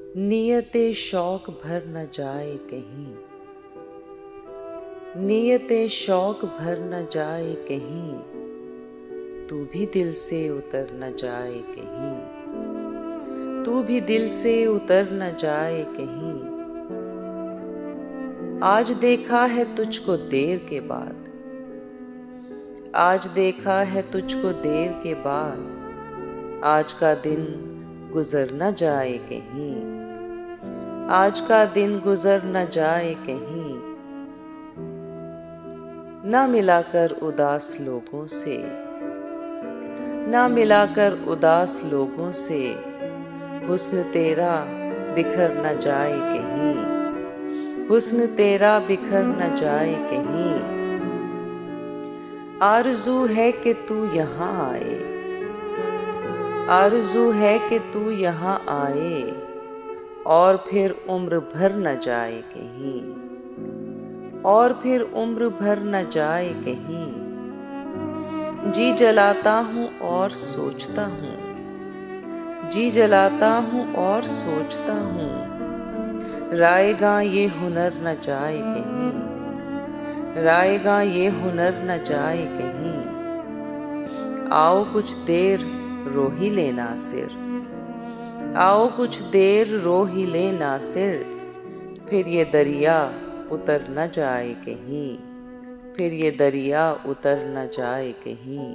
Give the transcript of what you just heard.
नियते शौक भर न जाए कहीं, नियते शौक भर न जाए कहीं, तू भी दिल से उतर न जाए कहीं, तू भी दिल से उतर न जाए कहीं। आज देखा है तुझको देर के बाद, आज देखा है तुझको देर के बाद, आज का दिन गुजर न जाए कहीं, आज का दिन गुजर न जाए कहीं। ना मिलाकर उदास लोगों से, ना मिलाकर उदास लोगों से, हुस्न तेरा बिखर न जाए कहीं, हुस्न तेरा बिखर न जाए कहीं। आरज़ू है कि तू यहाँ आए, आरज़ू है कि तू यहाँ आए, और फिर उम्र भर न जाए कहीं, और फिर उम्र भर न जाए कहीं। जी जलाता हूँ और सोचता हूँ, जी जलाता हूँ और सोचता हूँ, राएगा ये हुनर न जाए कहीं, राएगा ये हुनर न जाए कहीं। आओ कुछ देर रो ही लेना सिर, आओ कुछ देर रो ही लेना सिर, फिर ये दरिया उतर न जाए कहीं, फिर ये दरिया उतर न जाए कहीं।